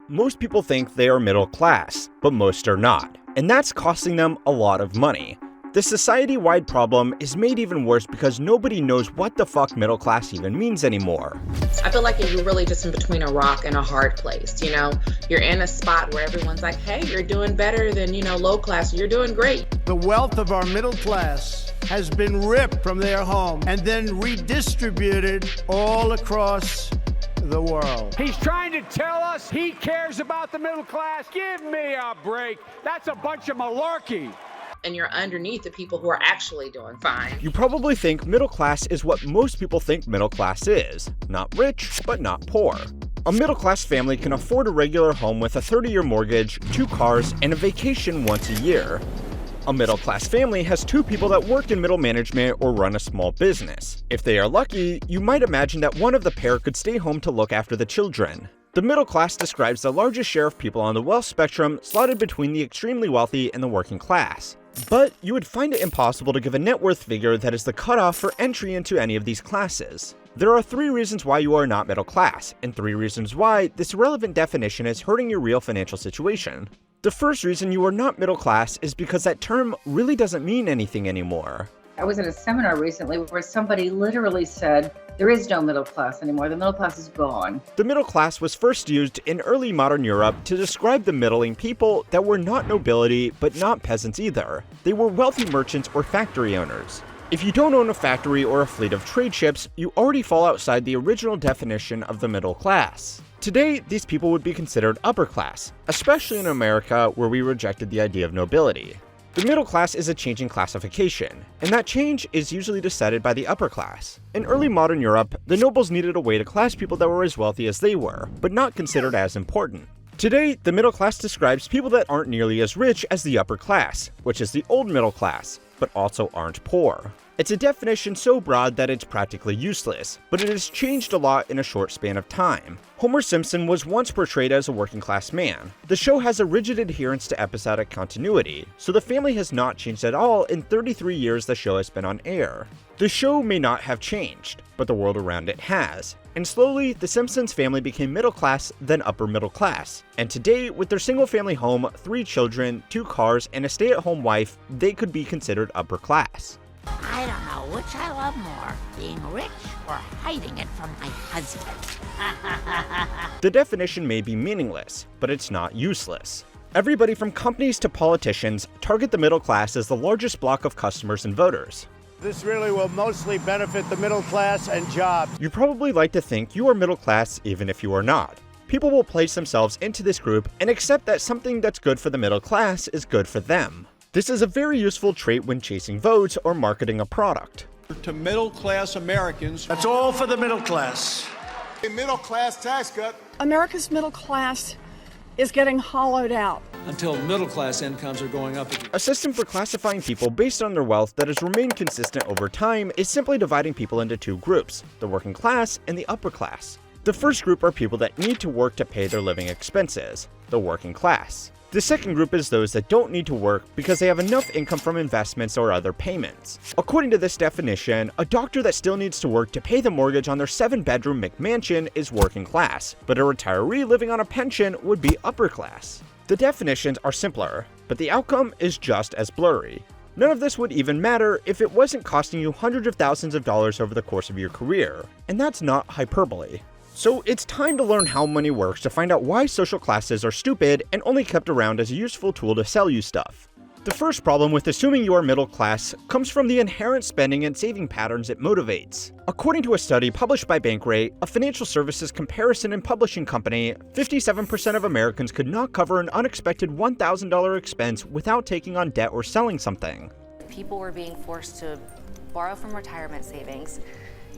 most people think they are middle class, but most are not, and that's costing them a lot of money. This society-wide problem is made even worse because nobody knows what the fuck middle class even means anymore. I feel like you're really just in between a rock and a hard place, you know? You're in a spot where everyone's like, hey, you're doing better than, low class, you're doing great. The wealth of our middle class has been ripped from their home and then redistributed all across the world. He's trying to tell us he cares about the middle class. Give me a break. That's a bunch of malarkey. And you're underneath the people who are actually doing fine. You probably think middle class is what most people think middle class is. Not rich, but not poor. A middle class family can afford a regular home with a 30-year mortgage, 2 cars, and a vacation once a year. A middle class family has 2 people that work in middle management or run a small business. If they are lucky, you might imagine that one of the pair could stay home to look after the children. The middle class describes the largest share of people on the wealth spectrum slotted between the extremely wealthy and the working class. But you would find it impossible to give a net worth figure that is the cutoff for entry into any of these classes. There are 3 reasons why you are not middle class, and 3 reasons why this irrelevant definition is hurting your real financial situation. The first reason you are not middle class is because that term really doesn't mean anything anymore. I was at a seminar recently where somebody literally said, there is no middle class anymore, the middle class is gone. The middle class was first used in early modern Europe to describe the middling people that were not nobility, but not peasants either. They were wealthy merchants or factory owners. If you don't own a factory or a fleet of trade ships, you already fall outside the original definition of the middle class. Today, these people would be considered upper class, especially in America where we rejected the idea of nobility. The middle class is a changing classification, and that change is usually decided by the upper class. In early modern Europe, the nobles needed a way to class people that were as wealthy as they were, but not considered as important. Today, the middle class describes people that aren't nearly as rich as the upper class, which is the old middle class, but also aren't poor. It's a definition so broad that it's practically useless, but it has changed a lot in a short span of time. Homer Simpson was once portrayed as a working class man. The show has a rigid adherence to episodic continuity, so the family has not changed at all in 33 years the show has been on air. The show may not have changed, but the world around it has. And slowly, the Simpsons family became middle class, then upper middle class. And today, with their single family home, 3 children, 2 cars, and a stay-at-home wife, they could be considered upper class. I don't know which I love more, being rich or hiding it from my husband. The definition may be meaningless, but it's not useless. Everybody from companies to politicians target the middle class as the largest block of customers and voters. This really will mostly benefit the middle class and jobs. You probably like to think you are middle class even if you are not. People will place themselves into this group and accept that something that's good for the middle class is good for them. This is a very useful trait when chasing votes or marketing a product. To middle-class Americans, That's all for the middle class. a middle-class tax cut America's middle class is getting hollowed out. Until middle-class incomes are going up. A system for classifying people based on their wealth that has remained consistent over time is simply dividing people into 2 groups, the working class and the upper class. The first group are people that need to work to pay their living expenses, the working class. The second group is those that don't need to work because they have enough income from investments or other payments. According to this definition, a doctor that still needs to work to pay the mortgage on their 7-bedroom McMansion is working class, but a retiree living on a pension would be upper class. The definitions are simpler, but the outcome is just as blurry. None of this would even matter if it wasn't costing you hundreds of thousands of dollars over the course of your career, and that's not hyperbole. So it's time to learn how money works to find out why social classes are stupid and only kept around as a useful tool to sell you stuff. The first problem with assuming you are middle class comes from the inherent spending and saving patterns it motivates. According to a study published by Bankrate, a financial services comparison and publishing company, 57% of Americans could not cover an unexpected $1,000 expense without taking on debt or selling something. People were being forced to borrow from retirement savings,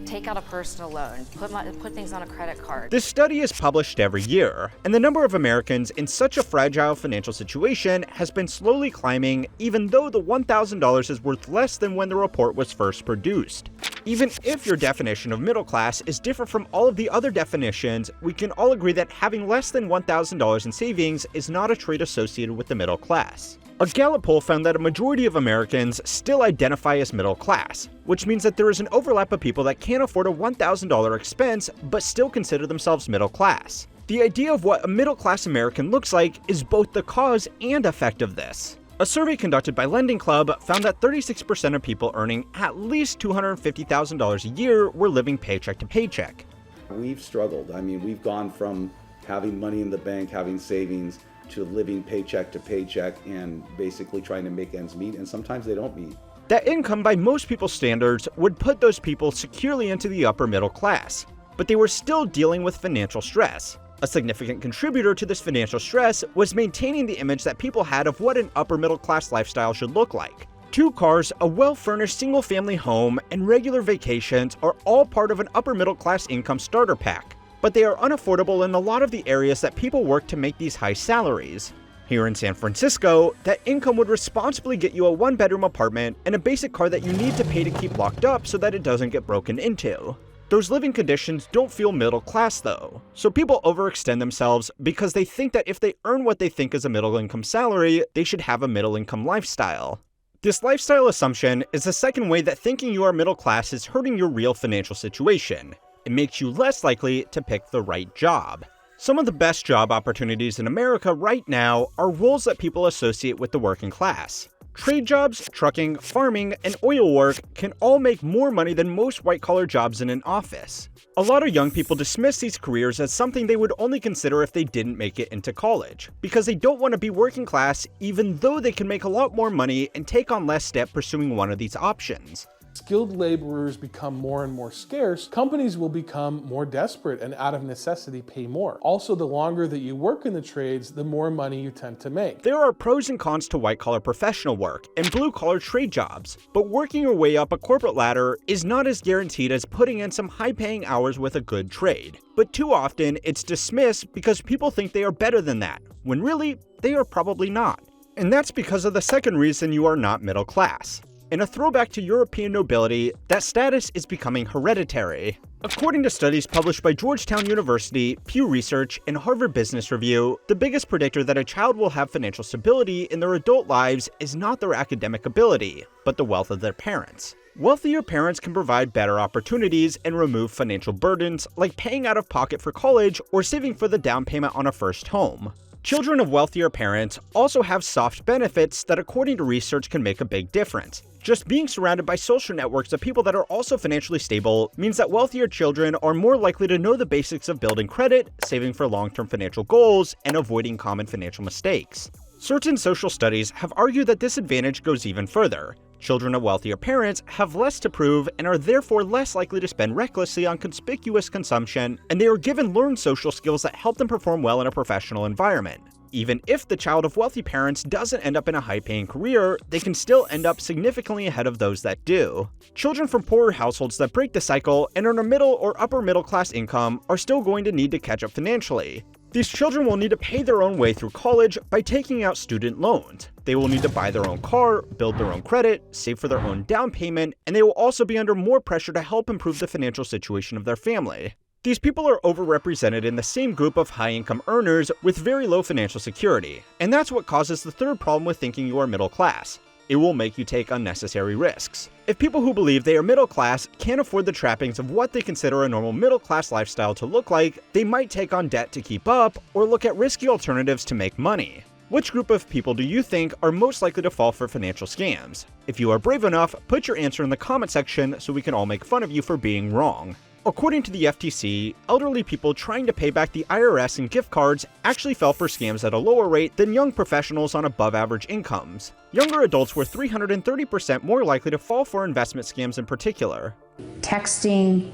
take out a personal loan, put things on a credit card. This study is published every year, and the number of Americans in such a fragile financial situation has been slowly climbing, even though the $1,000 is worth less than when the report was first produced. Even if your definition of middle class is different from all of the other definitions, we can all agree that having less than $1,000 in savings is not a trait associated with the middle class. A Gallup poll found that a majority of Americans still identify as middle class, which means that there is an overlap of people that can't afford a $1,000 expense but still consider themselves middle class. The idea of what a middle-class American looks like is both the cause and effect of this. A survey conducted by Lending Club found that 36% of people earning at least $250,000 a year were living paycheck to paycheck. We've struggled. I mean, we've gone from having money in the bank, having savings, to living paycheck to paycheck and basically trying to make ends meet, and sometimes they don't meet. That income by most people's standards would put those people securely into the upper middle class, but they were still dealing with financial stress. A significant contributor to this financial stress was maintaining the image that people had of what an upper middle class lifestyle should look like. 2 cars, a well-furnished single-family home, and regular vacations are all part of an upper middle class income starter pack, but they are unaffordable in a lot of the areas that people work to make these high salaries. Here in San Francisco, that income would responsibly get you a 1-bedroom apartment and a basic car that you need to pay to keep locked up so that it doesn't get broken into. Those living conditions don't feel middle class though, so people overextend themselves because they think that if they earn what they think is a middle income salary, they should have a middle income lifestyle. This lifestyle assumption is the second way that thinking you are middle class is hurting your real financial situation. It makes you less likely to pick the right job. Some of the best job opportunities in America right now are roles that people associate with the working class. Trade jobs, trucking, farming, and oil work can all make more money than most white-collar jobs in an office. A lot of young people dismiss these careers as something they would only consider if they didn't make it into college, because they don't want to be working class even though they can make a lot more money and take on less debt pursuing one of these options. Skilled laborers become more and more scarce, companies will become more desperate and out of necessity pay more. Also, the longer that you work in the trades, the more money you tend to make. There are pros and cons to white-collar professional work and blue-collar trade jobs, but working your way up a corporate ladder is not as guaranteed as putting in some high-paying hours with a good trade. But too often, it's dismissed because people think they are better than that, when really, they are probably not. And that's because of the second reason you are not middle class. In a throwback to European nobility, that status is becoming hereditary. According to studies published by Georgetown University, Pew Research, and Harvard Business Review, the biggest predictor that a child will have financial stability in their adult lives is not their academic ability, but the wealth of their parents. Wealthier parents can provide better opportunities and remove financial burdens like paying out of pocket for college or saving for the down payment on a first home. Children of wealthier parents also have soft benefits that, according to research, can make a big difference. Just being surrounded by social networks of people that are also financially stable means that wealthier children are more likely to know the basics of building credit, saving for long-term financial goals, and avoiding common financial mistakes. Certain social studies have argued that this advantage goes even further. Children of wealthier parents have less to prove and are therefore less likely to spend recklessly on conspicuous consumption, and they are given learned social skills that help them perform well in a professional environment. Even if the child of wealthy parents doesn't end up in a high-paying career, they can still end up significantly ahead of those that do. Children from poorer households that break the cycle and earn a middle or upper middle class income are still going to need to catch up financially. These children will need to pay their own way through college by taking out student loans. They will need to buy their own car, build their own credit, save for their own down payment, and they will also be under more pressure to help improve the financial situation of their family. These people are overrepresented in the same group of high-income earners with very low financial security, and that's what causes the third problem with thinking you are middle class. It will make you take unnecessary risks. If people who believe they are middle class can't afford the trappings of what they consider a normal middle class lifestyle to look like, they might take on debt to keep up or look at risky alternatives to make money. Which group of people do you think are most likely to fall for financial scams? If you are brave enough, put your answer in the comment section so we can all make fun of you for being wrong. According to the FTC, elderly people trying to pay back the IRS and gift cards actually fell for scams at a lower rate than young professionals on above-average incomes. Younger adults were 330% more likely to fall for investment scams in particular. Texting,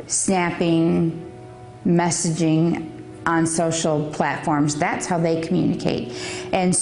snapping, messaging on social platforms, that's how they communicate. And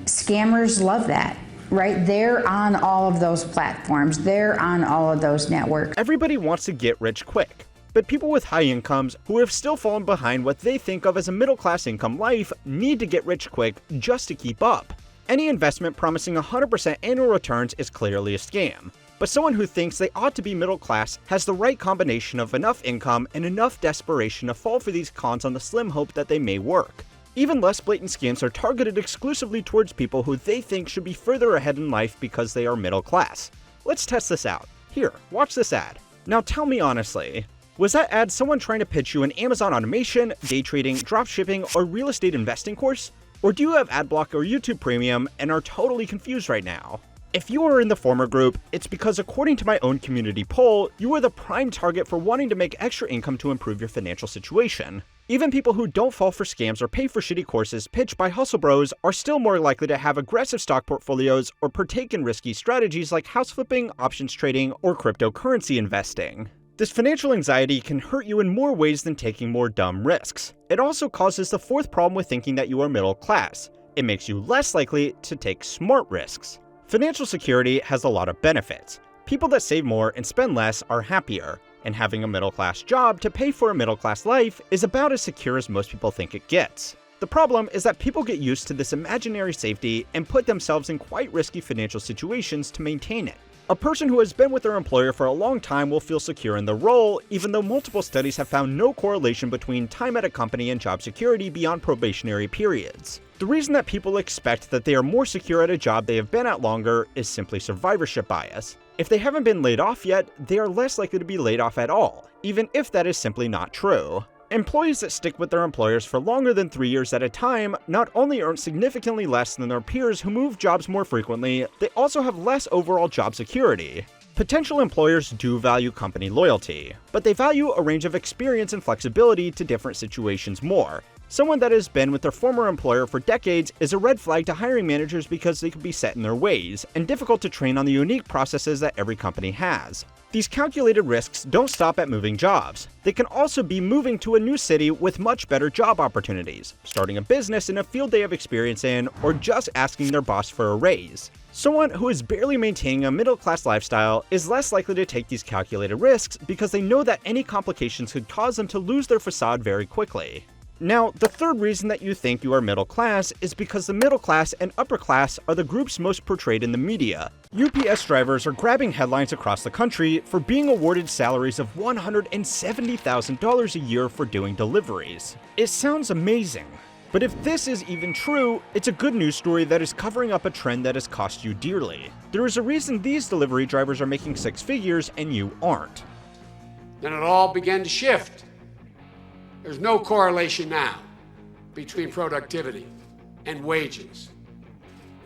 scammers love that. Right? They're on all of those platforms. They're on all of those networks. Everybody wants to get rich quick, but people with high incomes who have still fallen behind what they think of as a middle-class income life need to get rich quick just to keep up. Any investment promising 100% annual returns is clearly a scam, but someone who thinks they ought to be middle class has the right combination of enough income and enough desperation to fall for these cons on the slim hope that they may work. Even less blatant scams are targeted exclusively towards people who they think should be further ahead in life because they are middle class. Let's test this out. Here, watch this ad. Now tell me honestly, Was that ad someone trying to pitch you an Amazon automation, day trading, drop shipping, or real estate investing course? Or do you have AdBlock or YouTube Premium and are totally confused right now? If you are in the former group, it's because according to my own community poll, you are the prime target for wanting to make extra income to improve your financial situation. Even people who don't fall for scams or pay for shitty courses pitched by hustle bros are still more likely to have aggressive stock portfolios or partake in risky strategies like house flipping, options trading, or cryptocurrency investing. This financial anxiety can hurt you in more ways than taking more dumb risks. It also causes the fourth problem with thinking that you are middle class. It makes you less likely to take smart risks. Financial security has a lot of benefits. People that save more and spend less are happier, and having a middle-class job to pay for a middle-class life is about as secure as most people think it gets. The problem is that people get used to this imaginary safety and put themselves in quite risky financial situations to maintain it. A person who has been with their employer for a long time will feel secure in the role, even though multiple studies have found no correlation between time at a company and job security beyond probationary periods. The reason that people expect that they are more secure at a job they have been at longer is simply survivorship bias. If they haven't been laid off yet, they are less likely to be laid off at all, even if that is simply not true. Employees that stick with their employers for longer than 3 years at a time not only earn significantly less than their peers who move jobs more frequently, they also have less overall job security. Potential employers do value company loyalty, but they value a range of experience and flexibility to different situations more. Someone that has been with their former employer for decades is a red flag to hiring managers because they could be set in their ways and difficult to train on the unique processes that every company has. These calculated risks don't stop at moving jobs. They can also be moving to a new city with much better job opportunities, starting a business in a field they have experience in, or just asking their boss for a raise. Someone who is barely maintaining a middle-class lifestyle is less likely to take these calculated risks because they know that any complications could cause them to lose their facade very quickly. Now, the third reason that you think you are middle class is because the middle class and upper class are the groups most portrayed in the media. UPS drivers are grabbing headlines across the country for being awarded salaries of $170,000 a year for doing deliveries. It sounds amazing. But if this is even true, it's a good news story that is covering up a trend that has cost you dearly. There is a reason these delivery drivers are making six figures and you aren't. Then it all began to shift. There's no correlation now between productivity and wages.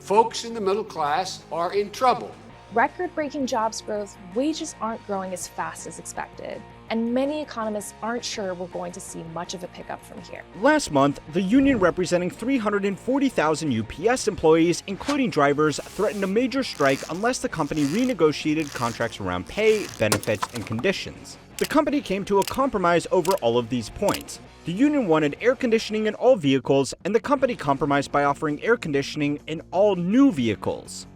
Folks in the middle class are in trouble. Record-breaking jobs growth, wages aren't growing as fast as expected, and many economists aren't sure we're going to see much of a pickup from here. Last month, the union representing 340,000 UPS employees, including drivers, threatened a major strike unless the company renegotiated contracts around pay, benefits, and conditions. The company came to a compromise over all of these points. The union wanted air conditioning in all vehicles, and the company compromised by offering air conditioning in all new vehicles.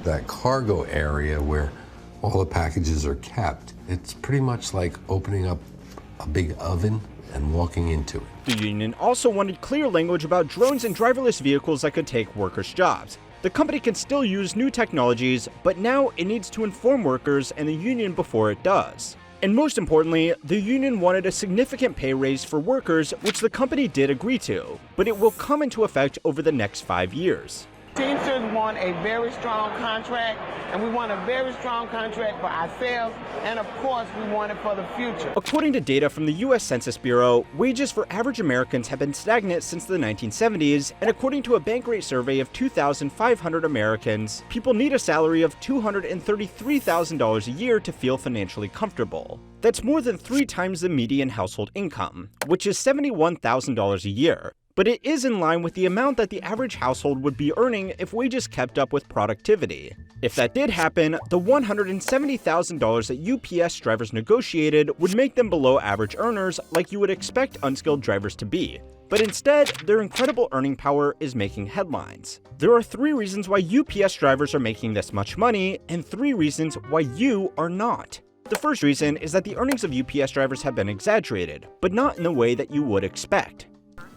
That cargo area where all the packages are kept, it's pretty much like opening up a big oven and walking into it. The union also wanted clear language about drones and driverless vehicles that could take workers' jobs. The company can still use new technologies, but now it needs to inform workers and the union before it does. And most importantly, the union wanted a significant pay raise for workers, which the company did agree to, but it will come into effect over the next 5 years. Teamsters want a very strong contract, and we want a very strong contract for ourselves, and of course, we want it for the future. According to data from the U.S. Census Bureau, wages for average Americans have been stagnant since the 1970s, and according to a Bankrate survey of 2,500 Americans, people need a salary of $233,000 a year to feel financially comfortable. That's more than 3 times the median household income, which is $71,000 a year. But it is in line with the amount that the average household would be earning if wages kept up with productivity. If that did happen, the $170,000 that UPS drivers negotiated would make them below average earners like you would expect unskilled drivers to be. But instead, their incredible earning power is making headlines. There are 3 reasons why UPS drivers are making this much money, and 3 reasons why you are not. The first reason is that the earnings of UPS drivers have been exaggerated, but not in the way that you would expect.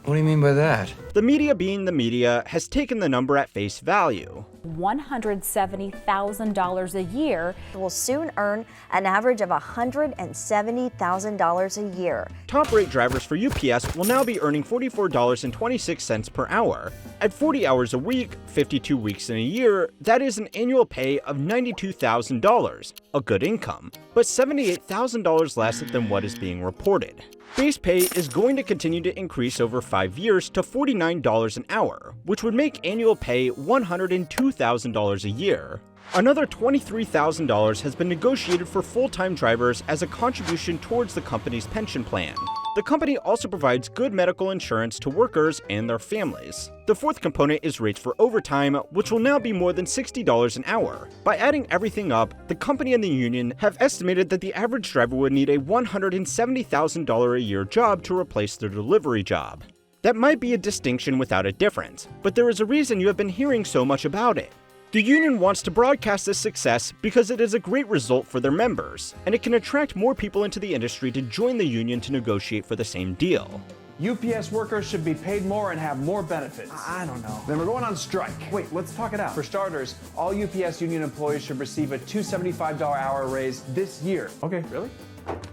What do you mean by that? The media being the media has taken the number at face value. $170,000 a year. Will soon earn an average of $170,000 a year. Top-rate drivers for UPS will now be earning $44.26 per hour. At 40 hours a week, 52 weeks in a year, that is an annual pay of $92,000, a good income, but $78,000 less than what is being reported. Base pay is going to continue to increase over 5 years to $49 an hour, which would make annual pay $102,000 a year. Another $23,000 has been negotiated for full-time drivers as a contribution towards the company's pension plan. The company also provides good medical insurance to workers and their families. The fourth component is rates for overtime, which will now be more than $60 an hour. By adding everything up, the company and the union have estimated that the average driver would need a $170,000 a year job to replace their delivery job. That might be a distinction without a difference, but there is a reason you have been hearing so much about it. The union wants to broadcast this success because it is a great result for their members, and it can attract more people into the industry to join the union to negotiate for the same deal. UPS workers should be paid more and have more benefits. I don't know. Then we're going on strike. Wait, let's talk it out. For starters, all UPS union employees should receive a $275 hour raise this year. Okay, really?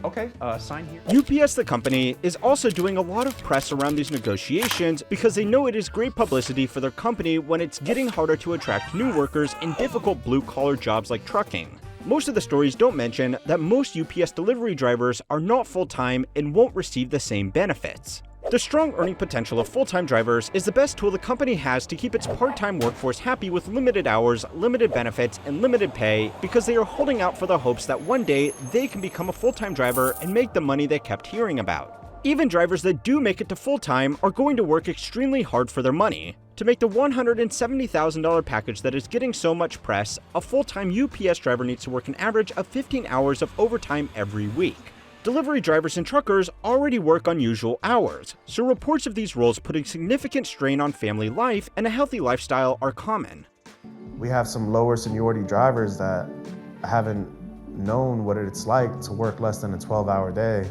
Okay, sign here. UPS, the company, is also doing a lot of press around these negotiations because they know it is great publicity for their company when it's getting harder to attract new workers in difficult blue-collar jobs like trucking. Most of the stories don't mention that most UPS delivery drivers are not full-time and won't receive the same benefits. The strong earning potential of full-time drivers is the best tool the company has to keep its part-time workforce happy with limited hours, limited benefits, and limited pay because they are holding out for the hopes that one day they can become a full-time driver and make the money they kept hearing about. Even drivers that do make it to full-time are going to work extremely hard for their money. To make the $170,000 package that is getting so much press, a full-time UPS driver needs to work an average of 15 hours of overtime every week. Delivery drivers and truckers already work unusual hours, so reports of these roles putting significant strain on family life and a healthy lifestyle are common. We have some lower seniority drivers that haven't known what it's like to work less than a 12-hour day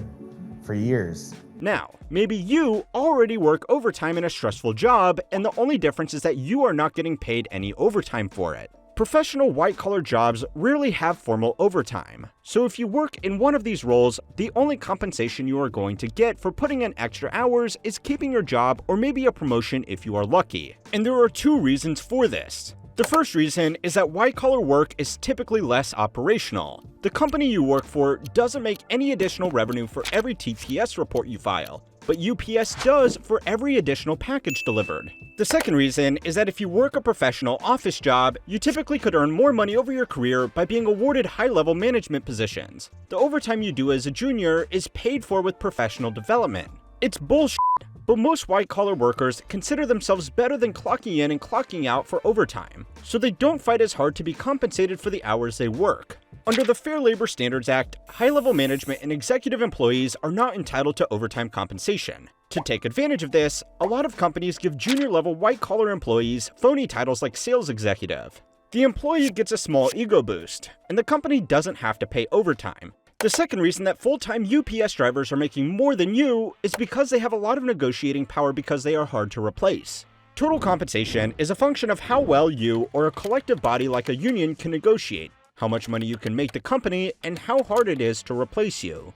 for years. Now, maybe you already work overtime in a stressful job, and the only difference is that you are not getting paid any overtime for it. Professional white-collar jobs rarely have formal overtime, so if you work in one of these roles, the only compensation you are going to get for putting in extra hours is keeping your job or maybe a promotion if you are lucky. And there are two reasons for this. The first reason is that white-collar work is typically less operational. The company you work for doesn't make any additional revenue for every TPS report you file, but UPS does for every additional package delivered. The second reason is that if you work a professional office job, you typically could earn more money over your career by being awarded high-level management positions. The overtime you do as a junior is paid for with professional development. It's bullshit, but most white-collar workers consider themselves better than clocking in and clocking out for overtime, so they don't fight as hard to be compensated for the hours they work. Under the Fair Labor Standards Act, high-level management and executive employees are not entitled to overtime compensation. To take advantage of this, a lot of companies give junior-level white-collar employees phony titles like sales executive. The employee gets a small ego boost, and the company doesn't have to pay overtime. The second reason that full-time UPS drivers are making more than you is because they have a lot of negotiating power because they are hard to replace. Total compensation is a function of how well you or a collective body like a union can negotiate, how much money you can make the company, and how hard it is to replace you.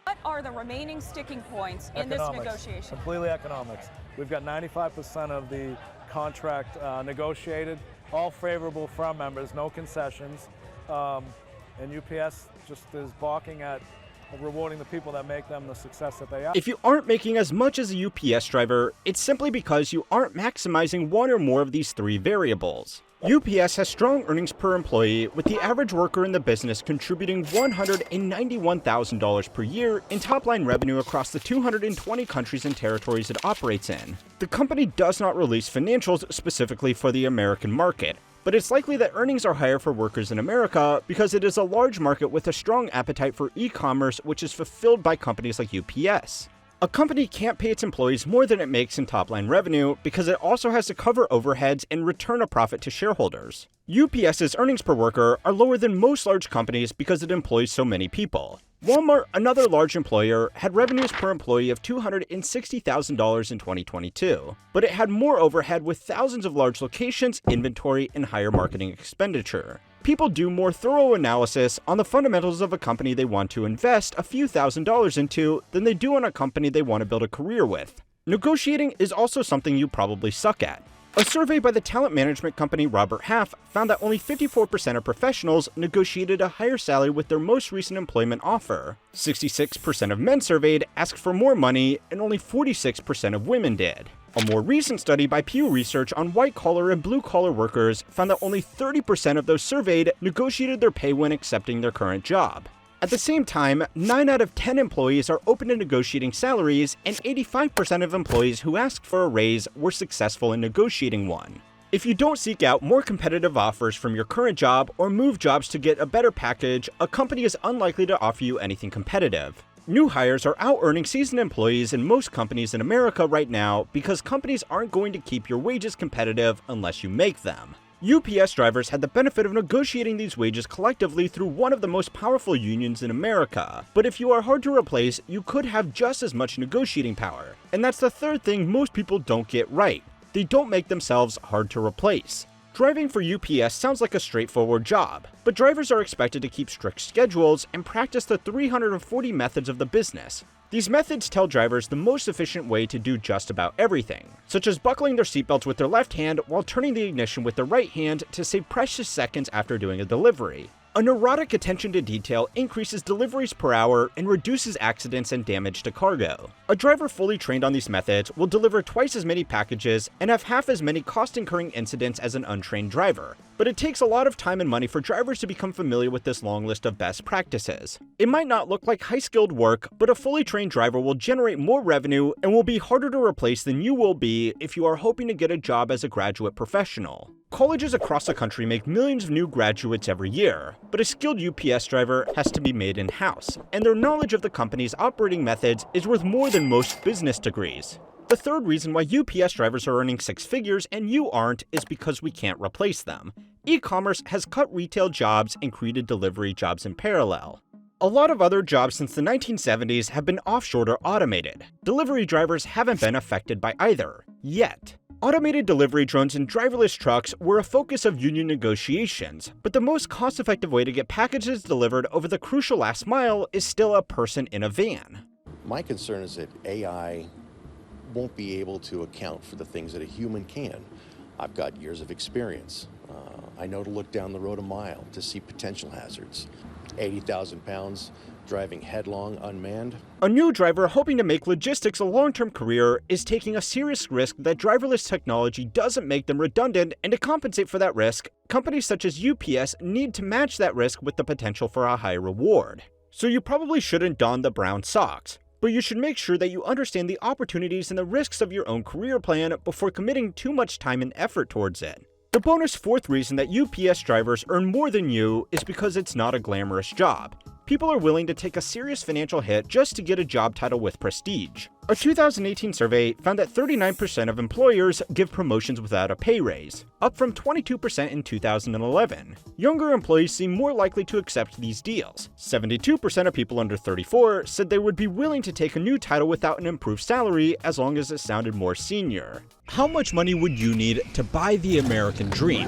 What are the remaining sticking points in this negotiation? Completely economics. We've got 95% of the contract negotiated, all favorable for our members, no concessions. And UPS just is balking at rewarding the people that make them the success that they are. If you aren't making as much as a UPS driver, it's simply because you aren't maximizing one or more of these three variables. UPS has strong earnings per employee, with the average worker in the business contributing $191,000 per year in top-line revenue across the 220 countries and territories it operates in. The company does not release financials specifically for the American market, but it's likely that earnings are higher for workers in America because it is a large market with a strong appetite for e-commerce, which is fulfilled by companies like UPS. A company can't pay its employees more than it makes in top-line revenue because it also has to cover overheads and return a profit to shareholders. UPS's earnings per worker are lower than most large companies because it employs so many people. Walmart, another large employer, had revenues per employee of $260,000 in 2022, but it had more overhead with thousands of large locations, inventory, and higher marketing expenditure. People do more thorough analysis on the fundamentals of a company they want to invest a few $1,000s into than they do on a company they want to build a career with. Negotiating is also something you probably suck at. A survey by the talent management company Robert Half found that only 54% of professionals negotiated a higher salary with their most recent employment offer. 66% of men surveyed asked for more money, and only 46% of women did. A more recent study by Pew Research on white-collar and blue-collar workers found that only 30% of those surveyed negotiated their pay when accepting their current job. At the same time, 9 out of 10 employees are open to negotiating salaries, and 85% of employees who asked for a raise were successful in negotiating one. If you don't seek out more competitive offers from your current job or move jobs to get a better package, a company is unlikely to offer you anything competitive. New hires are out-earning seasoned employees in most companies in America right now because companies aren't going to keep your wages competitive unless you make them. UPS drivers had the benefit of negotiating these wages collectively through one of the most powerful unions in America. But if you are hard to replace, you could have just as much negotiating power. And that's the third thing most people don't get right. They don't make themselves hard to replace. Driving for UPS sounds like a straightforward job, but drivers are expected to keep strict schedules and practice the 340 methods of the business. These methods tell drivers the most efficient way to do just about everything, such as buckling their seatbelts with their left hand while turning the ignition with their right hand to save precious seconds after doing a delivery. A neurotic attention to detail increases deliveries per hour and reduces accidents and damage to cargo. A driver fully trained on these methods will deliver twice as many packages and have half as many cost-incurring incidents as an untrained driver. But it takes a lot of time and money for drivers to become familiar with this long list of best practices. It might not look like high-skilled work, but a fully trained driver will generate more revenue and will be harder to replace than you will be if you are hoping to get a job as a graduate professional. Colleges across the country make millions of new graduates every year, but a skilled UPS driver has to be made in-house, and their knowledge of the company's operating methods is worth more than most business degrees. The third reason why UPS drivers are earning six figures and you aren't is because we can't replace them. E-commerce has cut retail jobs and created delivery jobs in parallel. A lot of other jobs since the 1970s have been offshored or automated. Delivery drivers haven't been affected by either, yet. Automated delivery drones and driverless trucks were a focus of union negotiations, but the most cost-effective way to get packages delivered over the crucial last mile is still a person in a van. My concern is that AI won't be able to account for the things that a human can. I've got years of experience. I know to look down the road a mile to see potential hazards. 80,000 pounds, driving headlong unmanned. A new driver hoping to make logistics a long-term career is taking a serious risk that driverless technology doesn't make them redundant, and to compensate for that risk, companies such as UPS need to match that risk with the potential for a high reward. So you probably shouldn't don the brown socks, but you should make sure that you understand the opportunities and the risks of your own career plan before committing too much time and effort towards it. The bonus fourth reason that UPS drivers earn more than you is because it's not a glamorous job. People are willing to take a serious financial hit just to get a job title with prestige. A 2018 survey found that 39% of employers give promotions without a pay raise, up from 22% in 2011. Younger employees seem more likely to accept these deals. 72% of people under 34 said they would be willing to take a new title without an improved salary as long as it sounded more senior. How much money would you need to buy the American dream?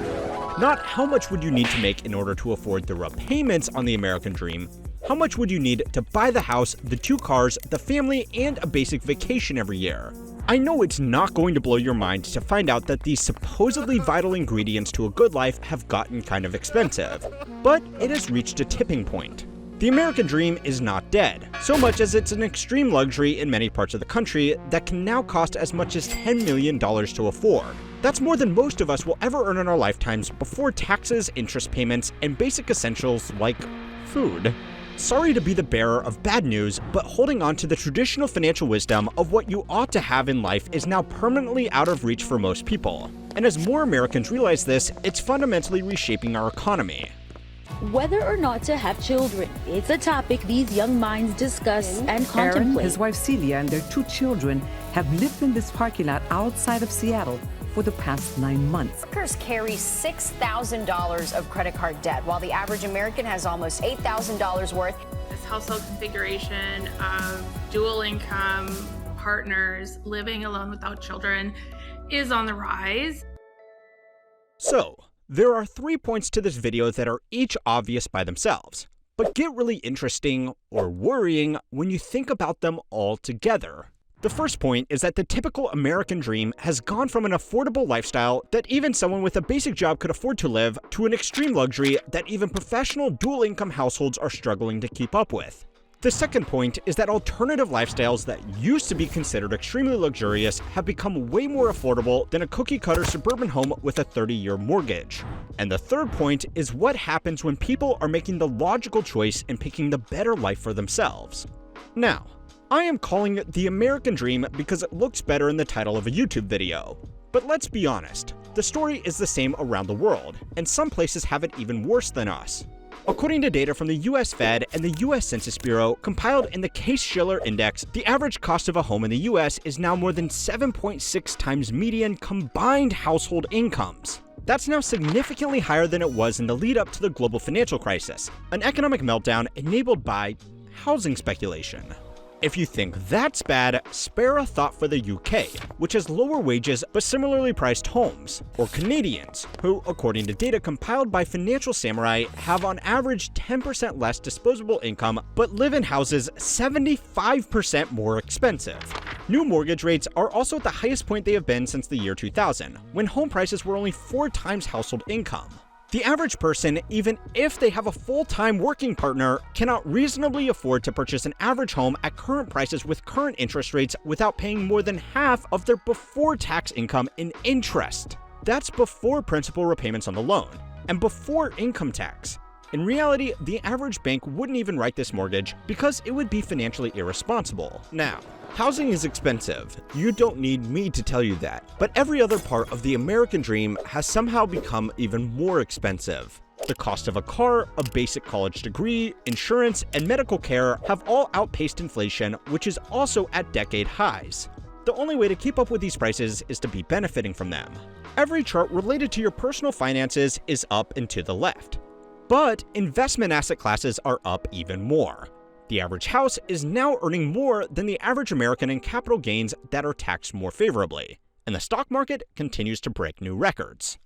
Not how much would you need to make in order to afford the repayments on the American dream. How much would you need to buy the house, the 2 cars, the family, and a basic vacation every year? I know it's not going to blow your mind to find out that these supposedly vital ingredients to a good life have gotten kind of expensive, but it has reached a tipping point. The American dream is not dead, so much as it's an extreme luxury in many parts of the country that can now cost as much as $10 million to afford. That's more than most of us will ever earn in our lifetimes before taxes, interest payments, and basic essentials like food. Sorry to be the bearer of bad news, but holding on to the traditional financial wisdom of what you ought to have in life is now permanently out of reach for most people. And as more Americans realize this, it's fundamentally reshaping our economy. Whether or not to have children, it's a topic these young minds discuss and contemplate. Aaron, his wife Celia, and their 2 children have lived in this parking lot outside of Seattle for the past 9 months. Workers carry $6,000 of credit card debt, while the average American has almost $8,000 worth. This household configuration of dual income partners living alone without children is on the rise. So, there are 3 points to this video that are each obvious by themselves, but get really interesting or worrying when you think about them all together. The first point is that the typical American dream has gone from an affordable lifestyle that even someone with a basic job could afford to live to an extreme luxury that even professional dual-income households are struggling to keep up with. The second point is that alternative lifestyles that used to be considered extremely luxurious have become way more affordable than a cookie-cutter suburban home with a 30-year mortgage. And the third point is what happens when people are making the logical choice and picking the better life for themselves. Now, I am calling it the American Dream because it looks better in the title of a YouTube video. But let's be honest, the story is the same around the world, and some places have it even worse than us. According to data from the US Fed and the US Census Bureau compiled in the Case-Shiller Index, the average cost of a home in the US is now more than 7.6 times median combined household incomes. That's now significantly higher than it was in the lead up to the global financial crisis, an economic meltdown enabled by housing speculation. If you think that's bad, spare a thought for the UK, which has lower wages but similarly priced homes, or Canadians, who, according to data compiled by Financial Samurai, have on average 10% less disposable income but live in houses 75% more expensive. New mortgage rates are also at the highest point they have been since the year 2000, when home prices were only 4 times household income. The average person, even if they have a full-time working partner, cannot reasonably afford to purchase an average home at current prices with current interest rates without paying more than half of their before-tax income in interest. That's before principal repayments on the loan, and before income tax. In reality, the average bank wouldn't even write this mortgage because it would be financially irresponsible. Now, housing is expensive. You don't need me to tell you that. But every other part of the American dream has somehow become even more expensive. The cost of a car, a basic college degree, insurance, and medical care have all outpaced inflation, which is also at decade highs. The only way to keep up with these prices is to be benefiting from them. Every chart related to your personal finances is up and to the left. But investment asset classes are up even more. The average house is now earning more than the average American in capital gains that are taxed more favorably, and the stock market continues to break new records.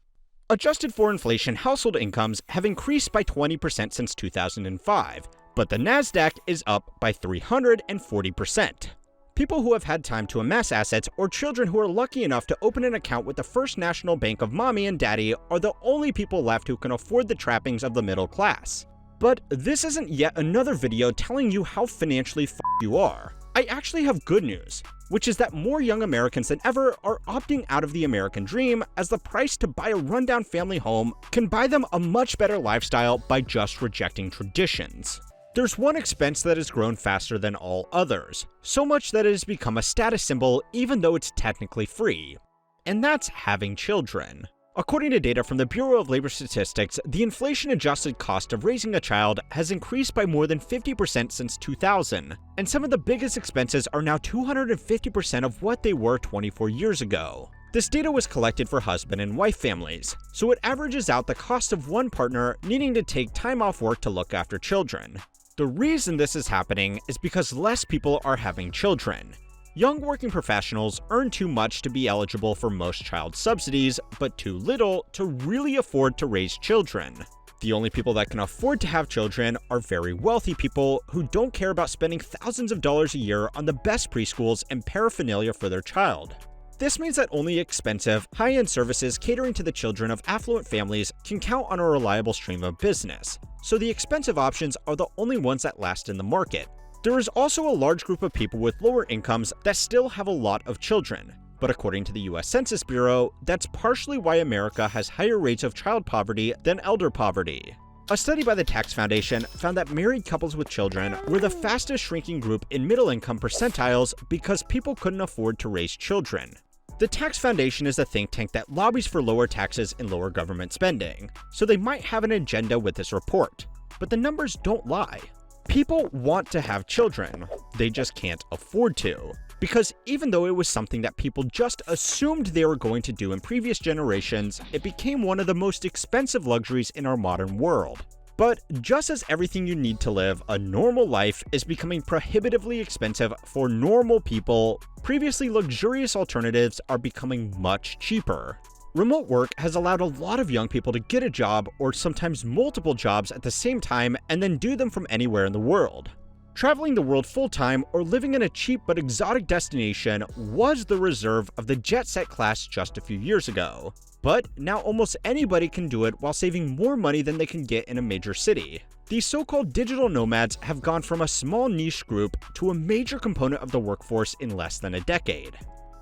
Adjusted for inflation, household incomes have increased by 20% since 2005, but the Nasdaq is up by 340%. People who have had time to amass assets or children who are lucky enough to open an account with the First National Bank of Mommy and Daddy are the only people left who can afford the trappings of the middle class. But this isn't yet another video telling you how financially f***ed you are. I actually have good news, which is that more young Americans than ever are opting out of the American dream as the price to buy a rundown family home can buy them a much better lifestyle by just rejecting traditions. There's one expense that has grown faster than all others, so much that it has become a status symbol even though it's technically free, and that's having children. According to data from the Bureau of Labor Statistics, the inflation-adjusted cost of raising a child has increased by more than 50% since 2000, and some of the biggest expenses are now 250% of what they were 24 years ago. This data was collected for husband and wife families, so it averages out the cost of one partner needing to take time off work to look after children. The reason this is happening is because less people are having children. Young working professionals earn too much to be eligible for most child subsidies, but too little to really afford to raise children. The only people that can afford to have children are very wealthy people who don't care about spending thousands of dollars a year on the best preschools and paraphernalia for their child. This means that only expensive, high-end services catering to the children of affluent families can count on a reliable stream of business, so the expensive options are the only ones that last in the market. There is also a large group of people with lower incomes that still have a lot of children, but according to the US Census Bureau, that's partially why America has higher rates of child poverty than elder poverty. A study by the Tax Foundation found that married couples with children were the fastest shrinking group in middle-income percentiles because people couldn't afford to raise children. The Tax Foundation is a think tank that lobbies for lower taxes and lower government spending, so they might have an agenda with this report. But the numbers don't lie. People want to have children, they just can't afford to. Because even though it was something that people just assumed they were going to do in previous generations, it became one of the most expensive luxuries in our modern world. But just as everything you need to live a normal life is becoming prohibitively expensive for normal people, previously luxurious alternatives are becoming much cheaper. Remote work has allowed a lot of young people to get a job or sometimes multiple jobs at the same time and then do them from anywhere in the world. Traveling the world full-time or living in a cheap but exotic destination was the reserve of the jet-set class just a few years ago. But now almost anybody can do it while saving more money than they can get in a major city. These so-called digital nomads have gone from a small niche group to a major component of the workforce in less than a decade.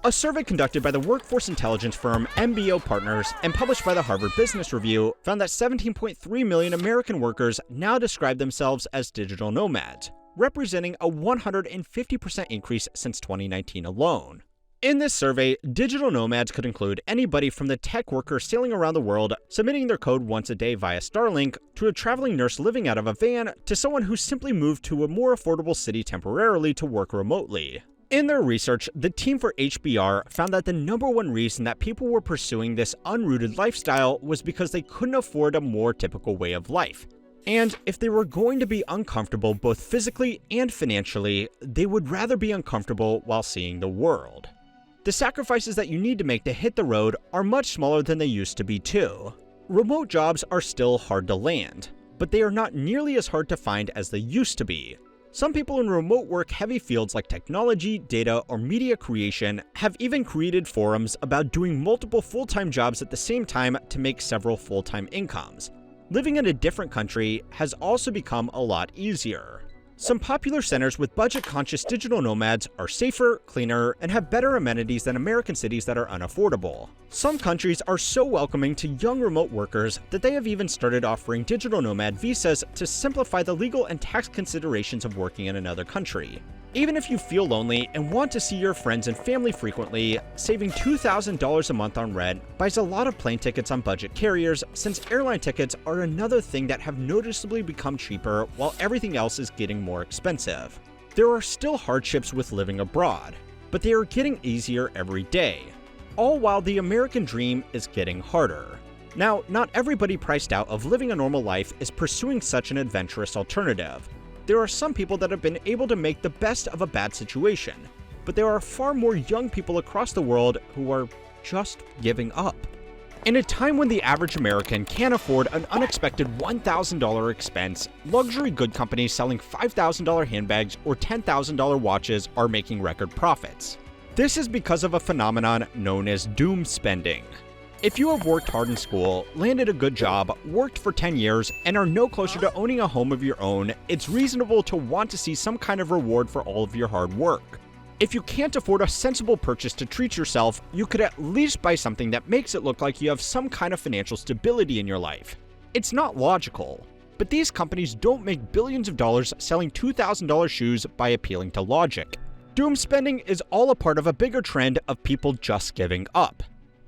A survey conducted by the workforce intelligence firm MBO Partners and published by the Harvard Business Review found that 17.3 million American workers now describe themselves as digital nomads, representing a 150% increase since 2019 alone. In this survey, digital nomads could include anybody from the tech worker sailing around the world, submitting their code once a day via Starlink, to a traveling nurse living out of a van, to someone who simply moved to a more affordable city temporarily to work remotely. In their research, the team for HBR found that the number one reason that people were pursuing this unrooted lifestyle was because they couldn't afford a more typical way of life. And if they were going to be uncomfortable both physically and financially, they would rather be uncomfortable while seeing the world. The sacrifices that you need to make to hit the road are much smaller than they used to be too. Remote jobs are still hard to land, but they are not nearly as hard to find as they used to be. Some people in remote work heavy fields like technology, data, or media creation have even created forums about doing multiple full-time jobs at the same time to make several full-time incomes. Living in a different country has also become a lot easier. Some popular centers with budget-conscious digital nomads are safer, cleaner, and have better amenities than American cities that are unaffordable. Some countries are so welcoming to young remote workers that they have even started offering digital nomad visas to simplify the legal and tax considerations of working in another country. Even if you feel lonely and want to see your friends and family frequently, saving $2,000 a month on rent buys a lot of plane tickets on budget carriers, since airline tickets are another thing that have noticeably become cheaper while everything else is getting more expensive. There are still hardships with living abroad, but they are getting easier every day, all while the American dream is getting harder. Now, not everybody priced out of living a normal life is pursuing such an adventurous alternative. There are some people that have been able to make the best of a bad situation, but there are far more young people across the world who are just giving up. In a time when the average American can't afford an unexpected $1,000 expense, luxury good companies selling $5,000 handbags or $10,000 watches are making record profits. This is because of a phenomenon known as doom spending. If you have worked hard in school, landed a good job, worked for 10 years, and are no closer to owning a home of your own, it's reasonable to want to see some kind of reward for all of your hard work. If you can't afford a sensible purchase to treat yourself, you could at least buy something that makes it look like you have some kind of financial stability in your life. It's not logical, but these companies don't make billions of dollars selling $2,000 shoes by appealing to logic. Doom spending is all a part of a bigger trend of people just giving up.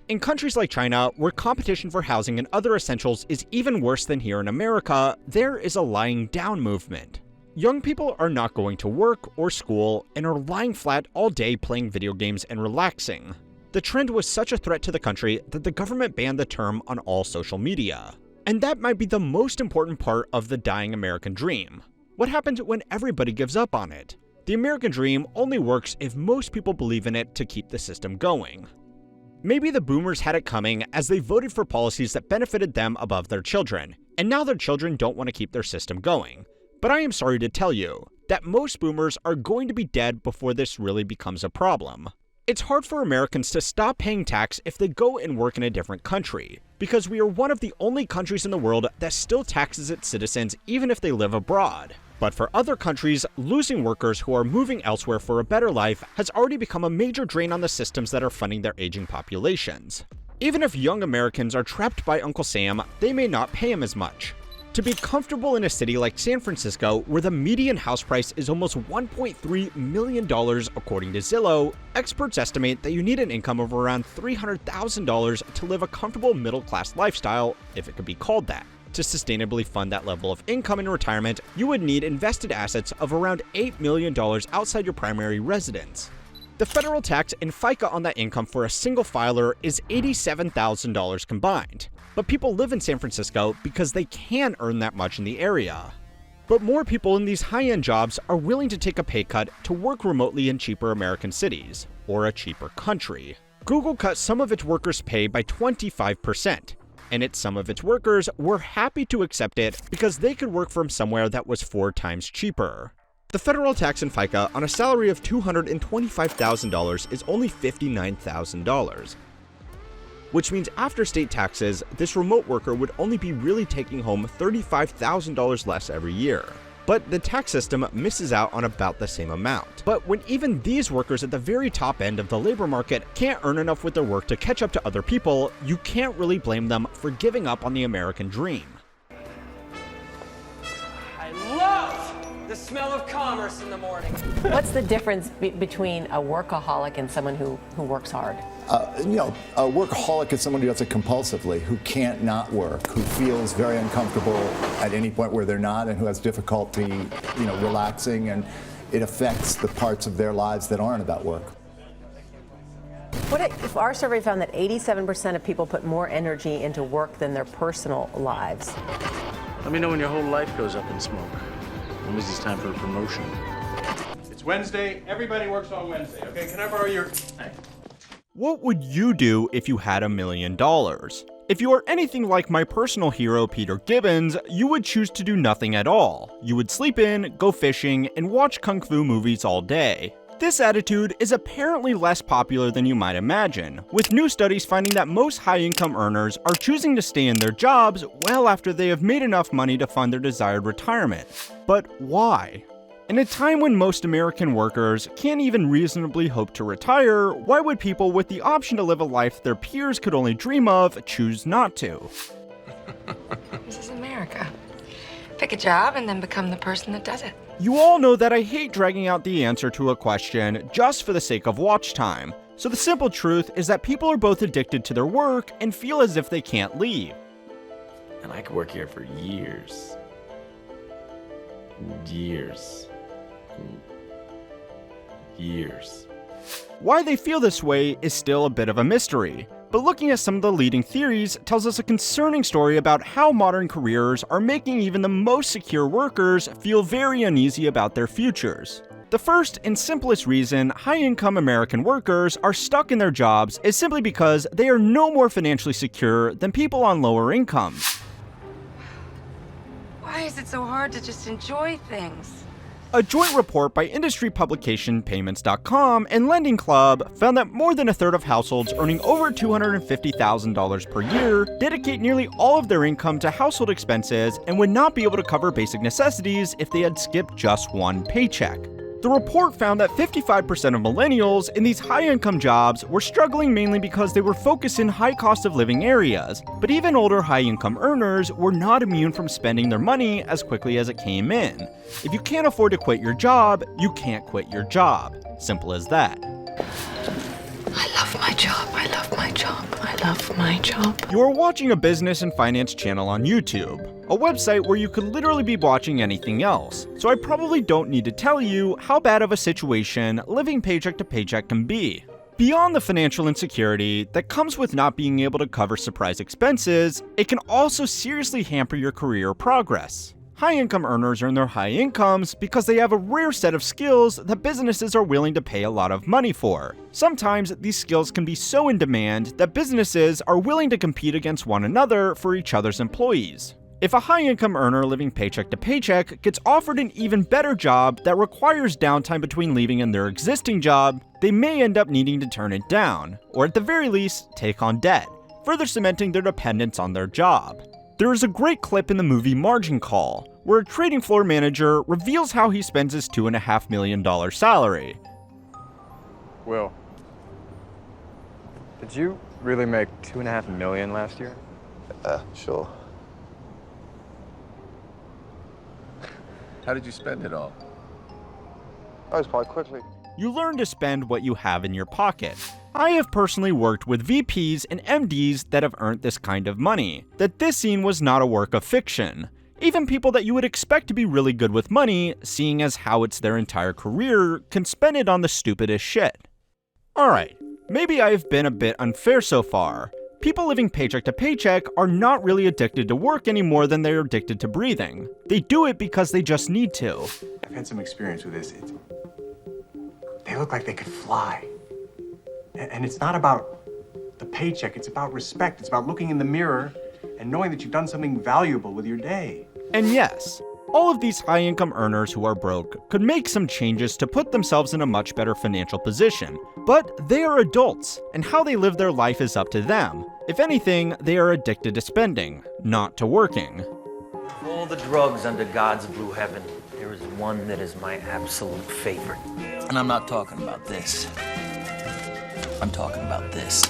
In countries like China, where competition for housing and other essentials is even worse than here in America, there is a lying down movement. Young people are not going to work or school and are lying flat all day playing video games and relaxing. The trend was such a threat to the country that the government banned the term on all social media. And that might be the most important part of the dying American dream. What happens when everybody gives up on it? The American dream only works if most people believe in it to keep the system going. Maybe the boomers had it coming as they voted for policies that benefited them above their children, and now their children don't want to keep their system going. But I am sorry to tell you that most boomers are going to be dead before this really becomes a problem. It's hard for Americans to stop paying tax if they go and work in a different country, because we are one of the only countries in the world that still taxes its citizens even if they live abroad. But for other countries, losing workers who are moving elsewhere for a better life has already become a major drain on the systems that are funding their aging populations. Even if young Americans are trapped by Uncle Sam, they may not pay him as much. To be comfortable in a city like San Francisco, where the median house price is almost $1.3 million according to Zillow, experts estimate that you need an income of around $300,000 to live a comfortable middle-class lifestyle, if it could be called that. To sustainably fund that level of income in retirement, you would need invested assets of around $8 million outside your primary residence. The federal tax and FICA on that income for a single filer is $87,000 combined. But people live in San Francisco because they can earn that much in the area. But more people in these high-end jobs are willing to take a pay cut to work remotely in cheaper American cities, or a cheaper country. Google cut some of its workers' pay by 25%, and some of its workers were happy to accept it because they could work from somewhere that was 4 times cheaper. The federal tax in FICA on a salary of $225,000 is only $59,000. Which means after state taxes, this remote worker would only be really taking home $35,000 less every year. But the tax system misses out on about the same amount. But when even these workers at the very top end of the labor market can't earn enough with their work to catch up to other people, you can't really blame them for giving up on the American dream. I love the smell of commerce in the morning. What's the difference between a workaholic and someone who works hard? A workaholic is someone who does it compulsively, who can't not work, who feels very uncomfortable at any point where they're not, and who has difficulty, relaxing, and it affects the parts of their lives that aren't about work. What if our survey found that 87% of people put more energy into work than their personal lives? Let me know when your whole life goes up in smoke. When is this time for a promotion? It's Wednesday. Everybody works on Wednesday. Okay, can I borrow your... What would you do if you had $1 million? If you are anything like my personal hero Peter Gibbons, you would choose to do nothing at all. You would sleep in, go fishing, and watch kung fu movies all day. This attitude is apparently less popular than you might imagine, with new studies finding that most high-income earners are choosing to stay in their jobs well after they have made enough money to fund their desired retirement. But why? In a time when most American workers can't even reasonably hope to retire, why would people with the option to live a life their peers could only dream of choose not to? This is America. Pick a job and then become the person that does it. You all know that I hate dragging out the answer to a question just for the sake of watch time. So the simple truth is that people are both addicted to their work and feel as if they can't leave. And I could work here for years. Years. Why they feel this way is still a bit of a mystery, but looking at some of the leading theories tells us a concerning story about how modern careers are making even the most secure workers feel very uneasy about their futures. The first and simplest reason high-income American workers are stuck in their jobs is simply because they are no more financially secure than people on lower incomes. Why is it so hard to just enjoy things? A joint report by industry publication Payments.com and Lending Club found that more than a third of households earning over $250,000 per year dedicate nearly all of their income to household expenses and would not be able to cover basic necessities if they had skipped just one paycheck. The report found that 55% of millennials in these high-income jobs were struggling mainly because they were focused in high-cost-of-living areas, but even older high-income earners were not immune from spending their money as quickly as it came in. If you can't afford to quit your job, you can't quit your job. Simple as that. I love my job. I love my job. I love my job. You are watching a business and finance channel on YouTube, a website where you could literally be watching anything else, so I probably don't need to tell you how bad of a situation living paycheck to paycheck can be. Beyond the financial insecurity that comes with not being able to cover surprise expenses, it can also seriously hamper your career progress. High-income earners earn their high incomes because they have a rare set of skills that businesses are willing to pay a lot of money for. Sometimes these skills can be so in demand that businesses are willing to compete against one another for each other's employees. If a high-income earner living paycheck to paycheck gets offered an even better job that requires downtime between leaving and their existing job, they may end up needing to turn it down, or at the very least, take on debt, further cementing their dependence on their job. There is a great clip in the movie Margin Call, where a trading floor manager reveals how he spends his $2.5 million salary. Will, did you really make $2.5 million last year? Sure. How did you spend it all? That was quite quickly. You learn to spend what you have in your pocket. I have personally worked with VPs and MDs that have earned this kind of money, that this scene was not a work of fiction. Even people that you would expect to be really good with money, seeing as how it's their entire career, can spend it on the stupidest shit. Alright, maybe I've been a bit unfair so far. People living paycheck to paycheck are not really addicted to work any more than they're addicted to breathing. They do it because they just need to. I've had some experience with this. They look like they could fly. And it's not about the paycheck, it's about respect. It's about looking in the mirror and knowing that you've done something valuable with your day. And yes, all of these high-income earners who are broke could make some changes to put themselves in a much better financial position. But they are adults, and how they live their life is up to them. If anything, they are addicted to spending, not to working. Of all the drugs under God's blue heaven, there is one that is my absolute favorite. And I'm not talking about this. I'm talking about this.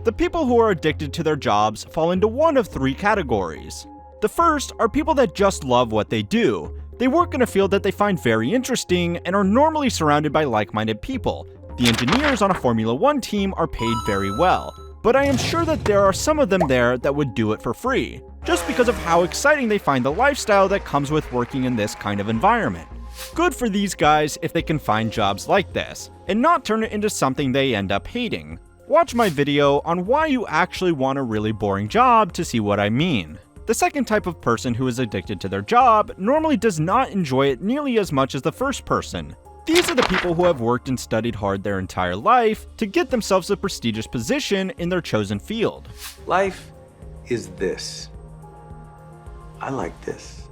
The people who are addicted to their jobs fall into one of three categories. The first are people that just love what they do. They work in a field that they find very interesting and are normally surrounded by like-minded people. The engineers on a Formula One team are paid very well, but I am sure that there are some of them there that would do it for free, just because of how exciting they find the lifestyle that comes with working in this kind of environment. Good for these guys if they can find jobs like this, and not turn it into something they end up hating. Watch my video on why you actually want a really boring job to see what I mean. The second type of person who is addicted to their job normally does not enjoy it nearly as much as the first person. These are the people who have worked and studied hard their entire life to get themselves a prestigious position in their chosen field. Life is this. I like this.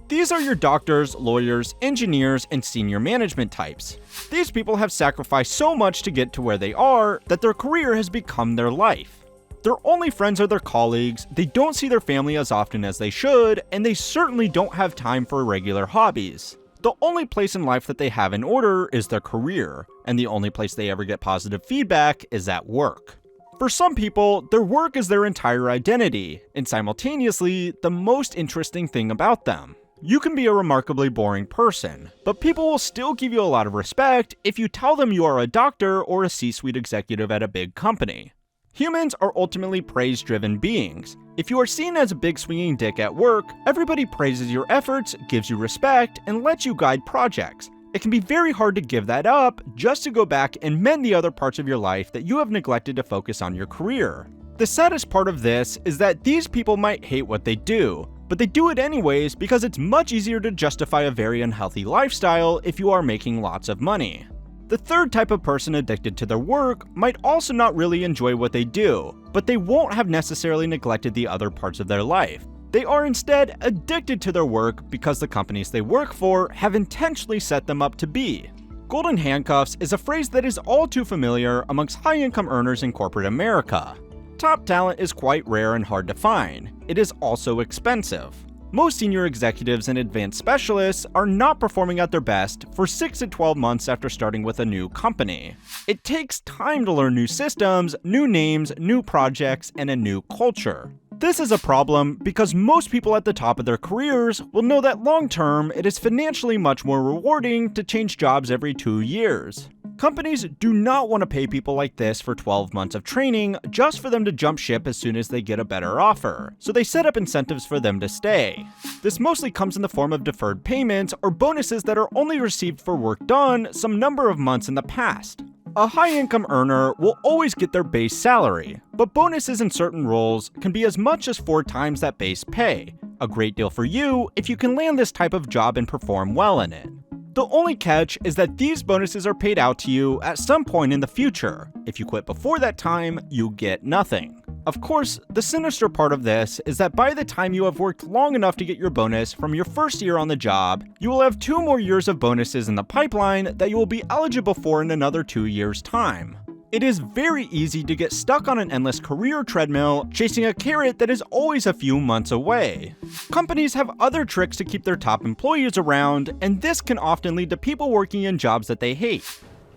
These are your doctors, lawyers, engineers, and senior management types. These people have sacrificed so much to get to where they are that their career has become their life. Their only friends are their colleagues, they don't see their family as often as they should, and they certainly don't have time for regular hobbies. The only place in life that they have in order is their career, and the only place they ever get positive feedback is at work. For some people, their work is their entire identity, and simultaneously, the most interesting thing about them. You can be a remarkably boring person, but people will still give you a lot of respect if you tell them you are a doctor or a C-suite executive at a big company. Humans are ultimately praise-driven beings. If you are seen as a big swinging dick at work, everybody praises your efforts, gives you respect, and lets you guide projects. It can be very hard to give that up just to go back and mend the other parts of your life that you have neglected to focus on your career. The saddest part of this is that these people might hate what they do, but they do it anyways because it's much easier to justify a very unhealthy lifestyle if you are making lots of money. The third type of person addicted to their work might also not really enjoy what they do, but they won't have necessarily neglected the other parts of their life. They are instead addicted to their work because the companies they work for have intentionally set them up to be. Golden handcuffs is a phrase that is all too familiar amongst high-income earners in corporate America. Top talent is quite rare and hard to find. It is also expensive. Most senior executives and advanced specialists are not performing at their best for 6 to 12 months after starting with a new company. It takes time to learn new systems, new names, new projects, and a new culture. This is a problem because most people at the top of their careers will know that long-term it is financially much more rewarding to change jobs every 2 years. Companies do not want to pay people like this for 12 months of training just for them to jump ship as soon as they get a better offer, so they set up incentives for them to stay. This mostly comes in the form of deferred payments or bonuses that are only received for work done some number of months in the past. A high-income earner will always get their base salary, but bonuses in certain roles can be as much as 4 times that base pay. A great deal for you if you can land this type of job and perform well in it. The only catch is that these bonuses are paid out to you at some point in the future. If you quit before that time, you get nothing. Of course, the sinister part of this is that by the time you have worked long enough to get your bonus from your first year on the job, you will have 2 more years of bonuses in the pipeline that you will be eligible for in another 2 years' time. It is very easy to get stuck on an endless career treadmill, chasing a carrot that is always a few months away. Companies have other tricks to keep their top employees around, and this can often lead to people working in jobs that they hate.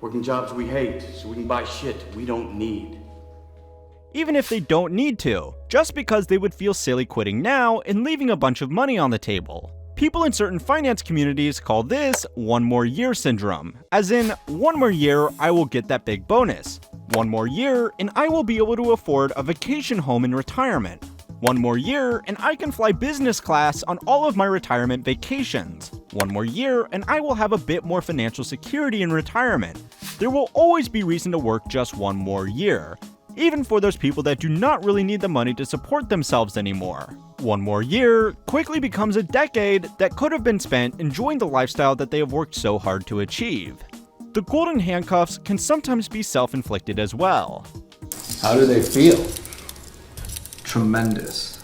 Working jobs we hate, so we can buy shit we don't need. Even if they don't need to, just because they would feel silly quitting now and leaving a bunch of money on the table. People in certain finance communities call this 1 more year syndrome, as in 1 more year I will get that big bonus, 1 more year and I will be able to afford a vacation home in retirement, 1 more year and I can fly business class on all of my retirement vacations, 1 more year and I will have a bit more financial security in retirement, there will always be reason to work just one more year, even for those people that do not really need the money to support themselves anymore. One more year quickly becomes a decade that could have been spent enjoying the lifestyle that they have worked so hard to achieve. The golden handcuffs can sometimes be self-inflicted as well. How do they feel? Tremendous.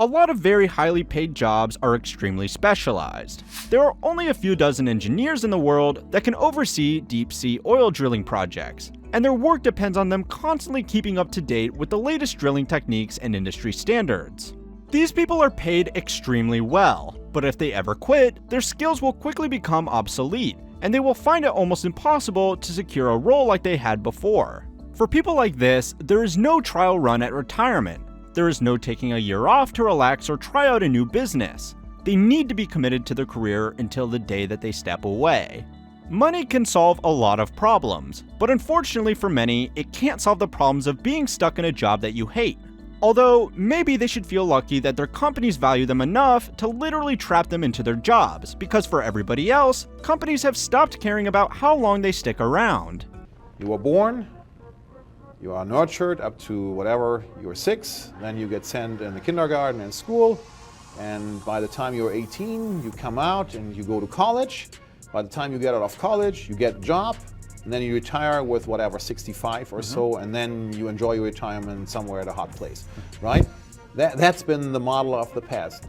A lot of very highly paid jobs are extremely specialized. There are only a few dozen engineers in the world that can oversee deep-sea oil drilling projects, and their work depends on them constantly keeping up to date with the latest drilling techniques and industry standards. These people are paid extremely well, but if they ever quit, their skills will quickly become obsolete, and they will find it almost impossible to secure a role like they had before. For people like this, there is no trial run at retirement. There is no taking a year off to relax or try out a new business. They need to be committed to their career until the day that they step away. Money can solve a lot of problems, but unfortunately for many, it can't solve the problems of being stuck in a job that you hate. Although, maybe they should feel lucky that their companies value them enough to literally trap them into their jobs, because for everybody else, companies have stopped caring about how long they stick around. You were born, you are nurtured up to whatever, you're 6, then you get sent in the kindergarten and school, and by the time you're 18, you come out and you go to college. By the time you get out of college, you get a job, and then you retire with whatever, 65 or so, and then you enjoy your retirement somewhere at a hot place, right? That's been the model of the past.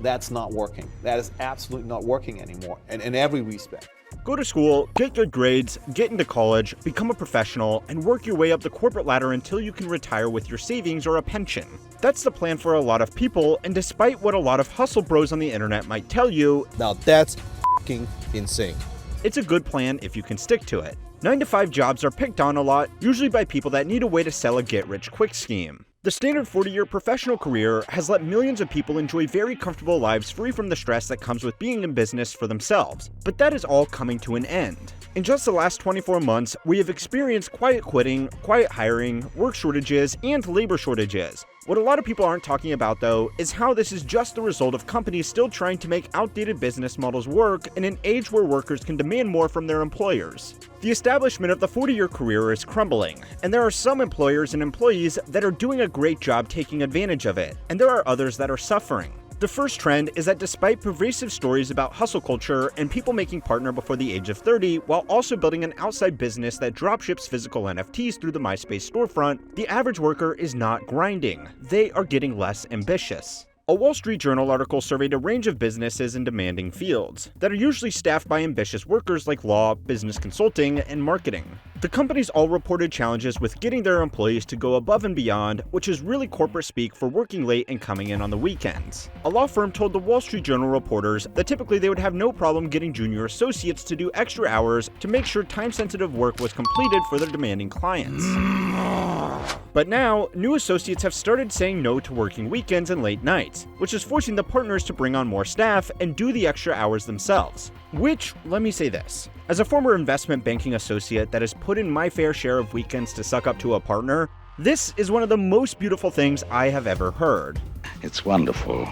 That's not working. That is absolutely not working anymore, in every respect. Go to school, get good grades, get into college, become a professional, and work your way up the corporate ladder until you can retire with your savings or a pension. That's the plan for a lot of people, and despite what a lot of hustle bros on the internet might tell you, now that's f***ing insane. It's a good plan if you can stick to it. 9-to-5 jobs are picked on a lot, usually by people that need a way to sell a get-rich-quick scheme. The standard 40-year professional career has let millions of people enjoy very comfortable lives free from the stress that comes with being in business for themselves, but that is all coming to an end. In just the last 24 months, we have experienced quiet quitting, quiet hiring, work shortages, and labor shortages. What a lot of people aren't talking about, though, is how this is just the result of companies still trying to make outdated business models work in an age where workers can demand more from their employers. The establishment of the 40-year career is crumbling, and there are some employers and employees that are doing a great job taking advantage of it, and there are others that are suffering. The first trend is that despite pervasive stories about hustle culture and people making partner before the age of 30 while also building an outside business that dropships physical NFTs through the MySpace storefront, the average worker is not grinding. They are getting less ambitious. A Wall Street Journal article surveyed a range of businesses in demanding fields that are usually staffed by ambitious workers like law, business consulting, and marketing. The companies all reported challenges with getting their employees to go above and beyond, which is really corporate speak for working late and coming in on the weekends. A law firm told the Wall Street Journal reporters that typically they would have no problem getting junior associates to do extra hours to make sure time-sensitive work was completed for their demanding clients. But now, new associates have started saying no to working weekends and late nights, which is forcing the partners to bring on more staff and do the extra hours themselves. Which, let me say this, as a former investment banking associate that has put in my fair share of weekends to suck up to a partner, this is one of the most beautiful things I have ever heard. It's wonderful.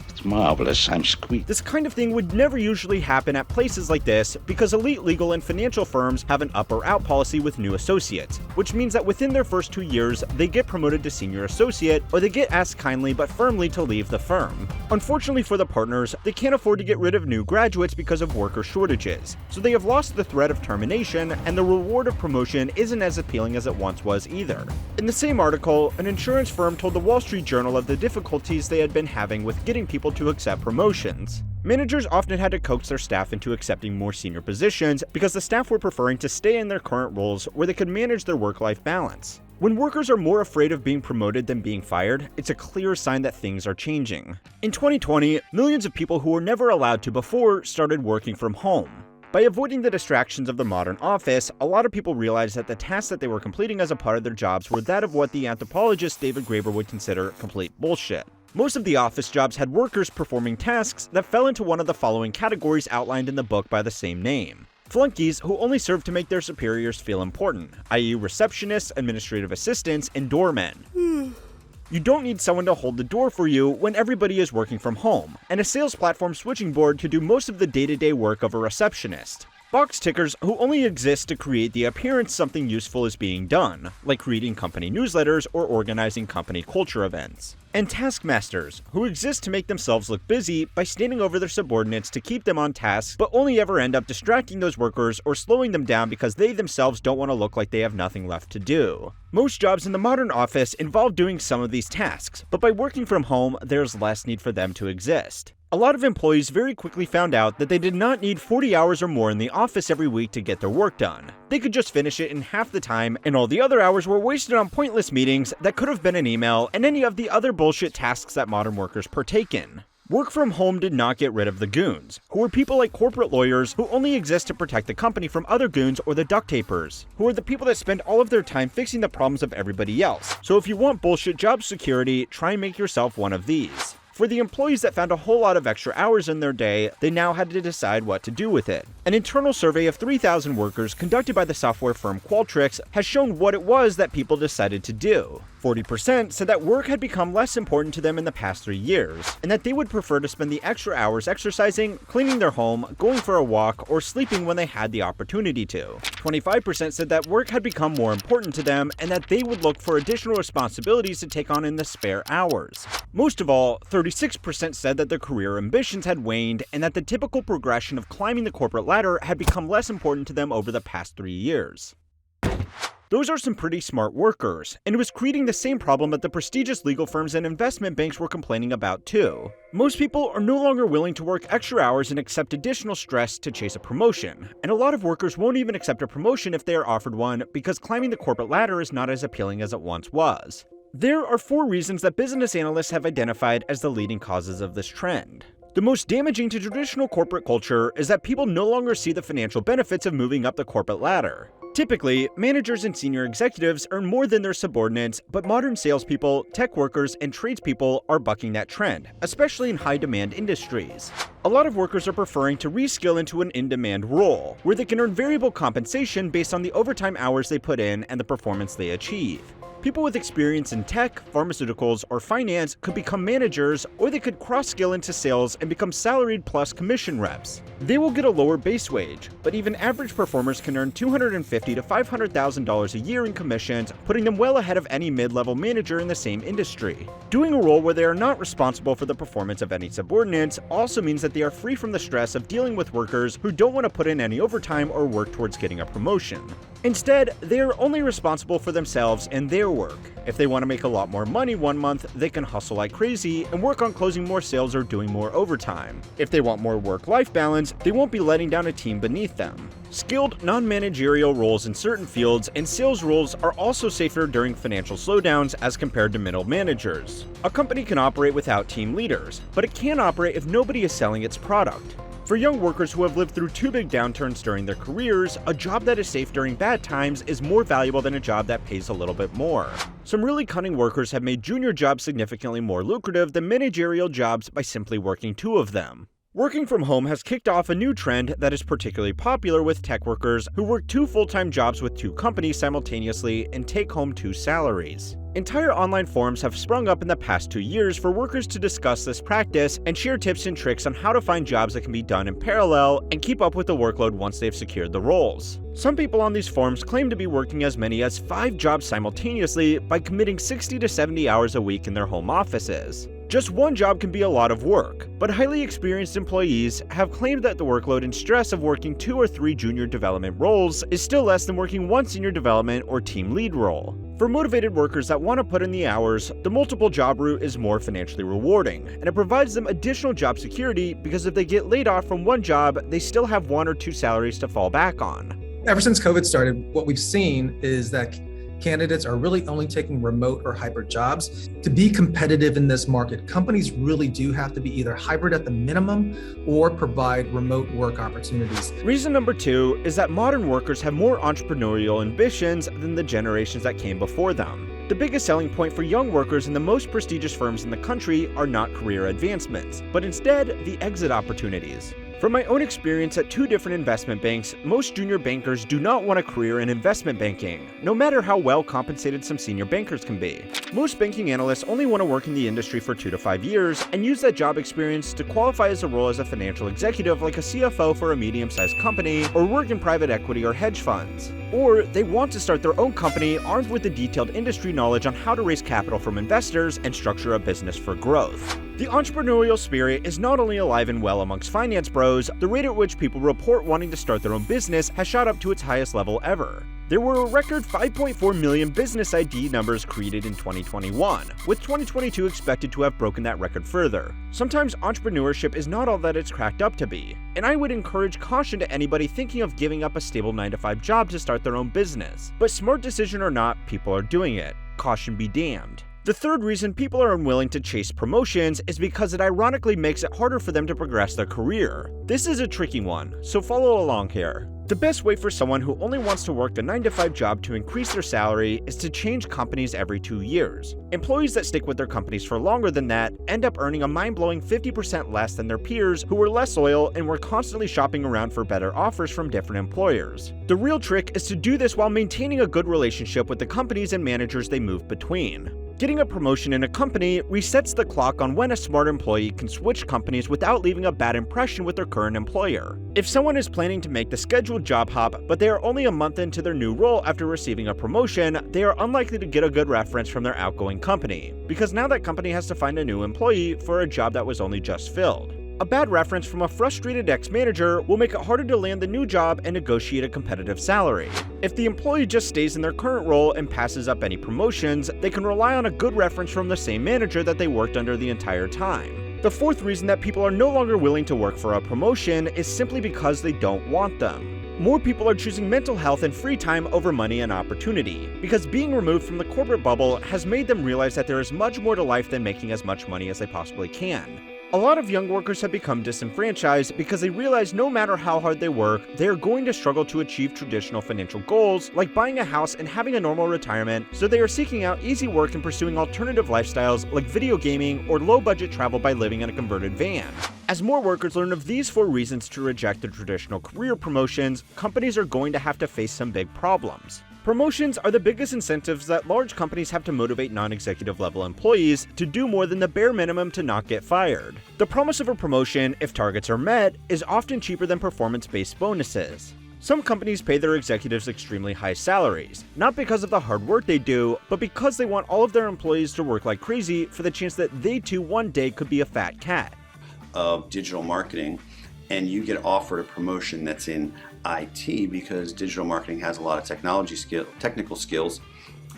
It's marvelous. I'm squeaked. This kind of thing would never usually happen at places like this because elite legal and financial firms have an up or out policy with new associates, which means that within their first 2 years, they get promoted to senior associate or they get asked kindly but firmly to leave the firm. Unfortunately for the partners, they can't afford to get rid of new graduates because of worker shortages, so they have lost the threat of termination and the reward of promotion isn't as appealing as it once was either. In the same article, an insurance firm told the Wall Street Journal of the difficulties they had been having with getting people to accept promotions. Managers often had to coax their staff into accepting more senior positions because the staff were preferring to stay in their current roles where they could manage their work-life balance. When workers are more afraid of being promoted than being fired, it's a clear sign that things are changing. In 2020, millions of people who were never allowed to before started working from home. By avoiding the distractions of the modern office, a lot of people realized that the tasks that they were completing as a part of their jobs were that of what the anthropologist David Graeber would consider complete bullshit. Most of the office jobs had workers performing tasks that fell into one of the following categories outlined in the book by the same name. Flunkies who only serve to make their superiors feel important, i.e. receptionists, administrative assistants, and doormen. You don't need someone to hold the door for you when everybody is working from home, and a sales platform switching board to do most of the day-to-day work of a receptionist. Box tickers who only exist to create the appearance something useful is being done, like reading company newsletters or organizing company culture events. And taskmasters, who exist to make themselves look busy by standing over their subordinates to keep them on task, but only ever end up distracting those workers or slowing them down because they themselves don't want to look like they have nothing left to do. Most jobs in the modern office involve doing some of these tasks, but by working from home, there's less need for them to exist. A lot of employees very quickly found out that they did not need 40 hours or more in the office every week to get their work done. They could just finish it in half the time, and all the other hours were wasted on pointless meetings that could have been an email and any of the other bullshit tasks that modern workers partake in. Work from home did not get rid of the goons, who were people like corporate lawyers who only exist to protect the company from other goons, or the duct tapers, who are the people that spend all of their time fixing the problems of everybody else. So if you want bullshit job security, try and make yourself one of these. For the employees that found a whole lot of extra hours in their day, they now had to decide what to do with it. An internal survey of 3,000 workers conducted by the software firm Qualtrics has shown what it was that people decided to do. 40% said that work had become less important to them in the past 3 years, and that they would prefer to spend the extra hours exercising, cleaning their home, going for a walk, or sleeping when they had the opportunity to. 25% said that work had become more important to them, and that they would look for additional responsibilities to take on in the spare hours. Most of all, 36% said that their career ambitions had waned, and that the typical progression of climbing the corporate ladder had become less important to them over the past 3 years. Those are some pretty smart workers, and it was creating the same problem that the prestigious legal firms and investment banks were complaining about too. Most people are no longer willing to work extra hours and accept additional stress to chase a promotion, and a lot of workers won't even accept a promotion if they are offered one because climbing the corporate ladder is not as appealing as it once was. There are 4 reasons that business analysts have identified as the leading causes of this trend. The most damaging to traditional corporate culture is that people no longer see the financial benefits of moving up the corporate ladder. Typically, managers and senior executives earn more than their subordinates, but modern salespeople, tech workers, and tradespeople are bucking that trend, especially in high-demand industries. A lot of workers are preferring to reskill into an in-demand role, where they can earn variable compensation based on the overtime hours they put in and the performance they achieve. People with experience in tech, pharmaceuticals, or finance could become managers, or they could cross-skill into sales and become salaried plus commission reps. They will get a lower base wage, but even average performers can earn $250,000 to $500,000 a year in commissions, putting them well ahead of any mid-level manager in the same industry. Doing a role where they are not responsible for the performance of any subordinates also means that they are free from the stress of dealing with workers who don't want to put in any overtime or work towards getting a promotion. Instead, they are only responsible for themselves and their work. If they want to make a lot more money one month, they can hustle like crazy and work on closing more sales or doing more overtime. If they want more work-life balance, they won't be letting down a team beneath them. Skilled, non-managerial roles in certain fields and sales roles are also safer during financial slowdowns as compared to middle managers. A company can operate without team leaders, but it can't operate if nobody is selling its product. For young workers who have lived through 2 big downturns during their careers, a job that is safe during bad times is more valuable than a job that pays a little bit more. Some really cunning workers have made junior jobs significantly more lucrative than managerial jobs by simply working 2 of them. Working from home has kicked off a new trend that is particularly popular with tech workers who work 2 full-time jobs with 2 companies simultaneously and take home 2 salaries. Entire online forums have sprung up in the past 2 years for workers to discuss this practice and share tips and tricks on how to find jobs that can be done in parallel and keep up with the workload once they've secured the roles. Some people on these forums claim to be working as many as 5 jobs simultaneously by committing 60 to 70 hours a week in their home offices. Just one job can be a lot of work, but highly experienced employees have claimed that the workload and stress of working 2 or 3 junior development roles is still less than working 1 senior development or team lead role. For motivated workers that want to put in the hours, the multiple job route is more financially rewarding, and it provides them additional job security because if they get laid off from one job, they still have 1 or 2 salaries to fall back on. Ever since COVID started, what we've seen is that candidates are really only taking remote or hybrid jobs. To be competitive in this market, companies really do have to be either hybrid at the minimum or provide remote work opportunities. Reason number 2 is that modern workers have more entrepreneurial ambitions than the generations that came before them. The biggest selling point for young workers in the most prestigious firms in the country are not career advancements, but instead the exit opportunities. From my own experience at 2 different investment banks, most junior bankers do not want a career in investment banking, no matter how well compensated some senior bankers can be. Most banking analysts only want to work in the industry for 2 to 5 years and use that job experience to qualify as a role as a financial executive like a CFO for a medium-sized company, or work in private equity or hedge funds. Or they want to start their own company armed with the detailed industry knowledge on how to raise capital from investors and structure a business for growth. The entrepreneurial spirit is not only alive and well amongst finance bros, the rate at which people report wanting to start their own business has shot up to its highest level ever. There were a record 5.4 million business ID numbers created in 2021, with 2022 expected to have broken that record further. Sometimes entrepreneurship is not all that it's cracked up to be, and I would encourage caution to anybody thinking of giving up a stable 9-to-5 job to start their own business. But smart decision or not, people are doing it. Caution be damned. The third reason people are unwilling to chase promotions is because it ironically makes it harder for them to progress their career. This is a tricky one, so follow along here. The best way for someone who only wants to work the 9-to-5 job to increase their salary is to change companies every 2 years. Employees that stick with their companies for longer than that end up earning a mind-blowing 50% less than their peers who were less loyal and were constantly shopping around for better offers from different employers. The real trick is to do this while maintaining a good relationship with the companies and managers they move between. Getting a promotion in a company resets the clock on when a smart employee can switch companies without leaving a bad impression with their current employer. If someone is planning to make the scheduled job hop, but they are only a month into their new role after receiving a promotion, they are unlikely to get a good reference from their outgoing company, because now that company has to find a new employee for a job that was only just filled. A bad reference from a frustrated ex-manager will make it harder to land the new job and negotiate a competitive salary. If the employee just stays in their current role and passes up any promotions, they can rely on a good reference from the same manager that they worked under the entire time. The fourth reason that people are no longer willing to work for a promotion is simply because they don't want them. More people are choosing mental health and free time over money and opportunity, because being removed from the corporate bubble has made them realize that there is much more to life than making as much money as they possibly can. A lot of young workers have become disenfranchised because they realize no matter how hard they work, they are going to struggle to achieve traditional financial goals like buying a house and having a normal retirement, so they are seeking out easy work and pursuing alternative lifestyles like video gaming or low-budget travel by living in a converted van. As more workers learn of these 4 reasons to reject the traditional career promotions, companies are going to have to face some big problems. Promotions are the biggest incentives that large companies have to motivate non-executive level employees to do more than the bare minimum to not get fired. The promise of a promotion, if targets are met, is often cheaper than performance-based bonuses. Some companies pay their executives extremely high salaries, not because of the hard work they do, but because they want all of their employees to work like crazy for the chance that they too one day could be a fat cat. Of digital marketing, and you get offered a promotion that's in IT because digital marketing has a lot of technical skills,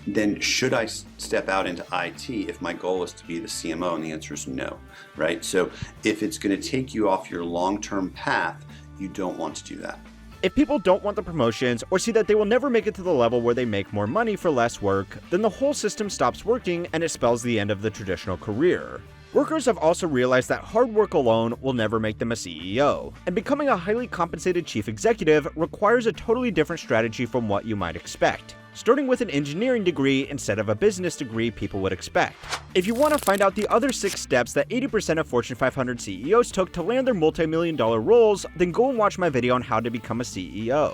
then should I step out into IT if my goal is to be the CMO? And the answer is no, right? So if it's going to take you off your long-term path, you don't want to do that. If people don't want the promotions or see that they will never make it to the level where they make more money for less work, then the whole system stops working and it spells the end of the traditional career. Workers have also realized that hard work alone will never make them a CEO, and becoming a highly compensated chief executive requires a totally different strategy from what you might expect, starting with an engineering degree instead of a business degree people would expect. If you want to find out the other 6 steps that 80% of Fortune 500 CEOs took to land their multi-million-dollar roles, then go and watch my video on how to become a CEO.